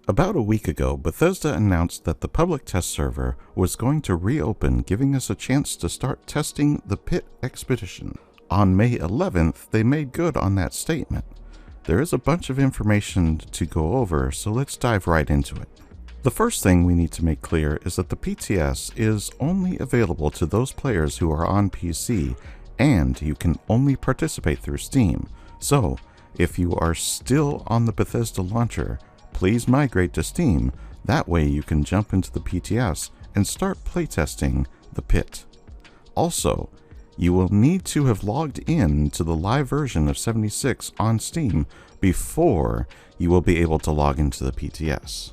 About a week ago, Bethesda announced that the public test server was going to reopen, giving us a chance to start testing the Pit Expedition. On May 11th, they made good on that statement. There is a bunch of information to go over, so let's dive right into it. The first thing we need to make clear is that the PTS is only available to those players who are on PC, and you can only participate through Steam. So, if you are still on the Bethesda launcher, please migrate to Steam. That way you can jump into the PTS and start playtesting the Pit. Also, you will need to have logged in to the live version of 76 on Steam before you will be able to log into the PTS.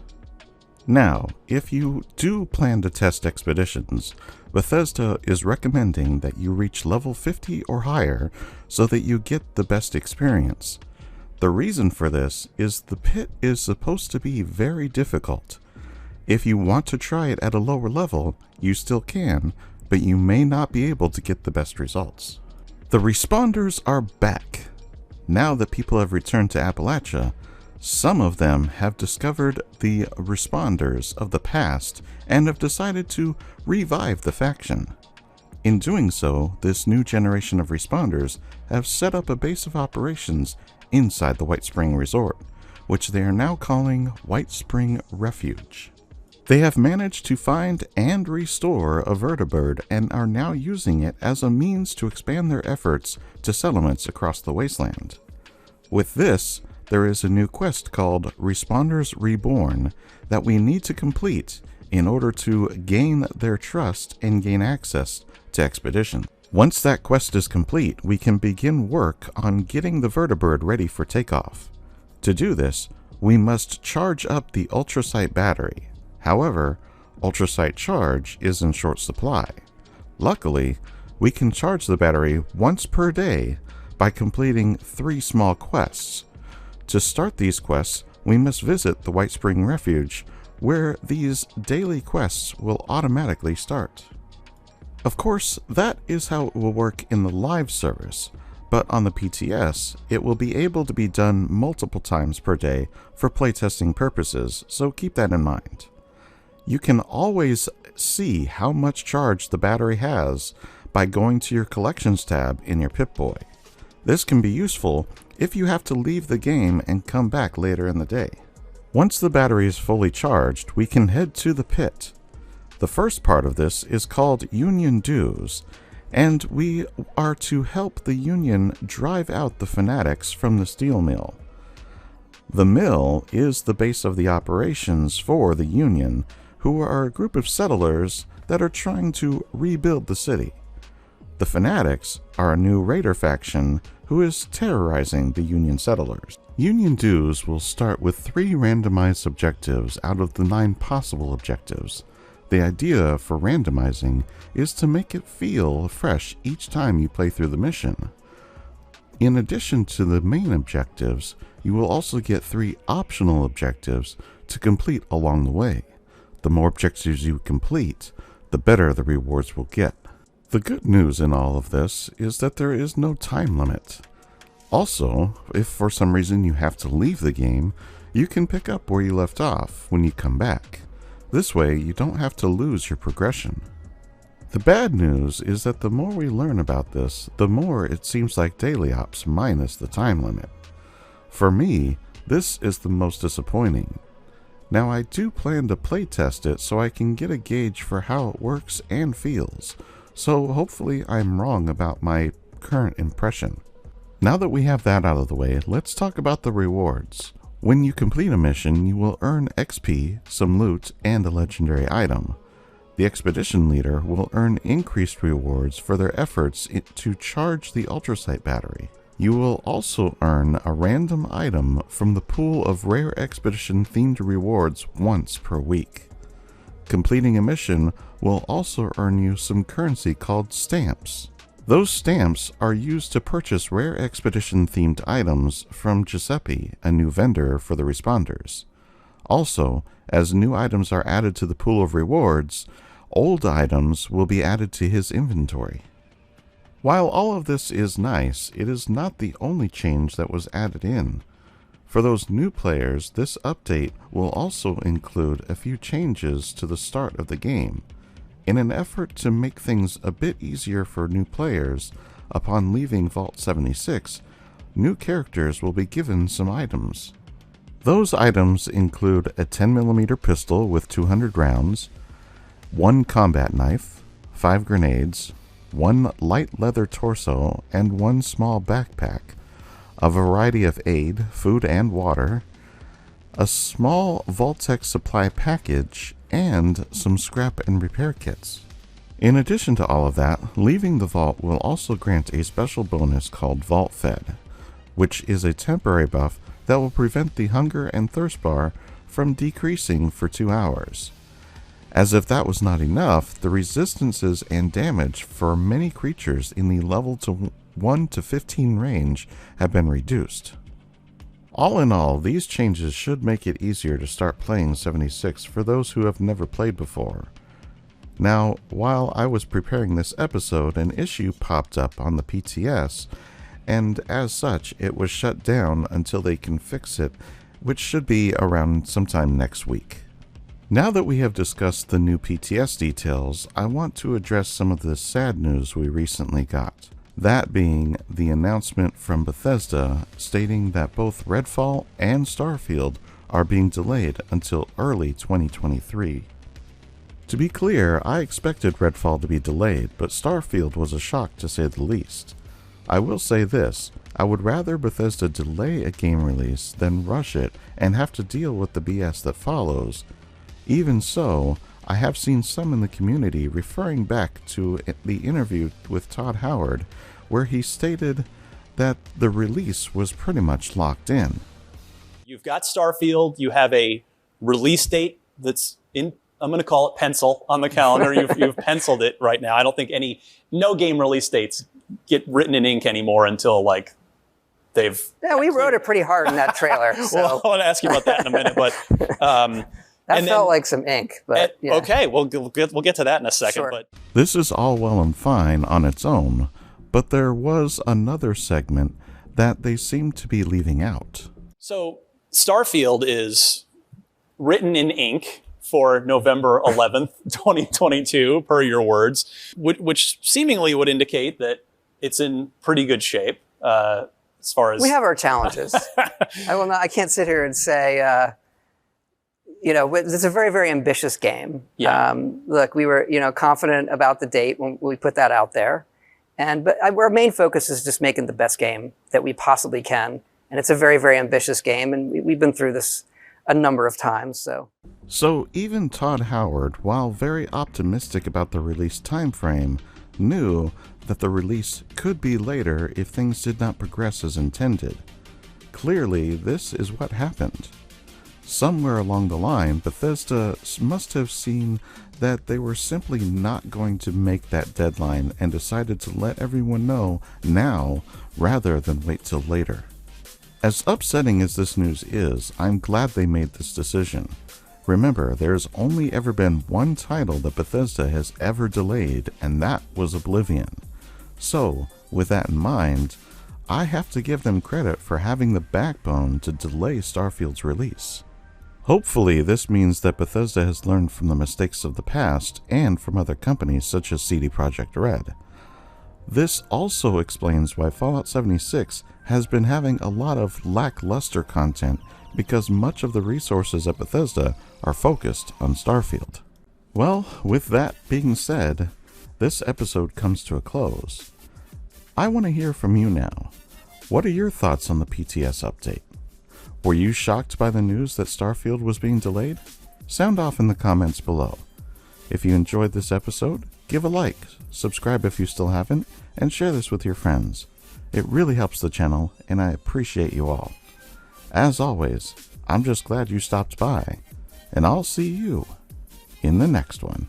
Now, if you do plan to test expeditions, Bethesda is recommending that you reach level 50 or higher so that you get the best experience. The reason for this is the Pit is supposed to be very difficult. If you want to try it at a lower level, you still can, but you may not be able to get the best results. The responders are back. Now that people have returned to Appalachia, some of them have discovered the responders of the past and have decided to revive the faction. In doing so, this new generation of responders have set up a base of operations inside the White Spring Resort, which they are now calling White Spring Refuge. They have managed to find and restore a vertibird and are now using it as a means to expand their efforts to settlements across the wasteland. With this, there is a new quest called Responders Reborn that we need to complete in order to gain their trust and gain access to Expedition. Once that quest is complete, we can begin work on getting the vertibird ready for takeoff. To do this, we must charge up the ultrasight battery. However, ultrasight charge is in short supply. Luckily, we can charge the battery once per day by completing 3 small quests. To start these quests, we must visit the White Spring Refuge, where these daily quests will automatically start. Of course, that is how it will work in the live service, but on the PTS, it will be able to be done multiple times per day for playtesting purposes, so keep that in mind. You can always see how much charge the battery has by going to your Collections tab in your Pip-Boy. This can be useful if you have to leave the game and come back later in the day. Once the battery is fully charged, we can head to the Pit. The first part of this is called Union Dues, and we are to help the Union drive out the fanatics from the steel mill. The mill is the base of the operations for the Union, who are a group of settlers that are trying to rebuild the city. The fanatics are a new raider faction who is terrorizing the Union settlers. Union Dues will start with 3 randomized objectives out of the 9 possible objectives. The idea for randomizing is to make it feel fresh each time you play through the mission. In addition to the main objectives, you will also get 3 optional objectives to complete along the way. The more objectives you complete, the better the rewards will get. The good news in all of this is that there is no time limit. Also, if for some reason you have to leave the game, you can pick up where you left off when you come back. This way, you don't have to lose your progression. The bad news is that the more we learn about this, the more it seems like daily ops minus the time limit. For me, this is the most disappointing. Now, I do plan to playtest it so I can get a gauge for how it works and feels. So hopefully I'm wrong about my current impression. Now that we have that out of the way, let's talk about the rewards. When you complete a mission, you will earn XP, some loot, and a legendary item. The expedition leader will earn increased rewards for their efforts to charge the ultrasight battery. You will also earn a random item from the pool of rare expedition themed rewards once per week. Completing a mission will also earn you some currency called stamps. Those stamps are used to purchase rare expedition-themed items from Giuseppe, a new vendor for the responders. Also, as new items are added to the pool of rewards, old items will be added to his inventory. While all of this is nice, it is not the only change that was added in. For those new players, this update will also include a few changes to the start of the game. In an effort to make things a bit easier for new players, upon leaving Vault 76, new characters will be given some items. Those items include a 10mm pistol with 200 rounds, 1 combat knife, 5 grenades, 1 light leather torso, and 1 small backpack, a variety of aid, food and water, a small Vault-Tec supply package, and some scrap and repair kits. In addition to all of that, leaving the vault will also grant a special bonus called Vault Fed, which is a temporary buff that will prevent the hunger and thirst bar from decreasing for 2 hours. As if that was not enough, the resistances and damage for many creatures in the level 1 to 15 range have been reduced. All in all, these changes should make it easier to start playing 76 for those who have never played before. Now, while I was preparing this episode, an issue popped up on the PTS, and as such, it was shut down until they can fix it, which should be around sometime next week. Now that we have discussed the new PTS details, I want to address some of the sad news we recently got. That being the announcement from Bethesda stating that both Redfall and Starfield are being delayed until early 2023. To be clear, I expected Redfall to be delayed, but Starfield was a shock to say the least. I will say this, I would rather Bethesda delay a game release than rush it and have to deal with the BS that follows. Even so, I have seen some in the community referring back to the interview with Todd Howard, where he stated that the release was pretty much locked in. You've got Starfield, you have a release date that's in, I'm going to call it pencil on the calendar. You've penciled it right now. I don't think no game release dates get written in ink anymore until like they've... Yeah, we wrote it pretty hard in that trailer. So. Well, I want to ask you about that in a minute, but... that felt like some ink, but yeah. Okay, we'll get to that in a second. Sure. But this is all well and fine on its own, but there was another segment that they seem to be leaving out. So Starfield is written in ink for November 11th, 2022, per your words, which seemingly would indicate that it's in pretty good shape as far as... We have our challenges. I can't sit here and say... it's a very, very ambitious game. Yeah. Look, we were, confident about the date when we put that out there. But our main focus is just making the best game that we possibly can. And it's a very, very ambitious game. And we've been through this a number of times, So even Todd Howard, while very optimistic about the release timeframe, knew that the release could be later if things did not progress as intended. Clearly, this is what happened. Somewhere along the line, Bethesda must have seen that they were simply not going to make that deadline and decided to let everyone know now rather than wait till later. As upsetting as this news is, I'm glad they made this decision. Remember, there's only ever been one title that Bethesda has ever delayed, and that was Oblivion. So, with that in mind, I have to give them credit for having the backbone to delay Starfield's release. Hopefully, this means that Bethesda has learned from the mistakes of the past and from other companies such as CD Projekt Red. This also explains why Fallout 76 has been having a lot of lackluster content because much of the resources at Bethesda are focused on Starfield. Well, with that being said, this episode comes to a close. I want to hear from you now. What are your thoughts on the PTS update? Were you shocked by the news that Starfield was being delayed? Sound off in the comments below. If you enjoyed this episode, give a like, subscribe if you still haven't, and share this with your friends. It really helps the channel, and I appreciate you all. As always, I'm just glad you stopped by, and I'll see you in the next one.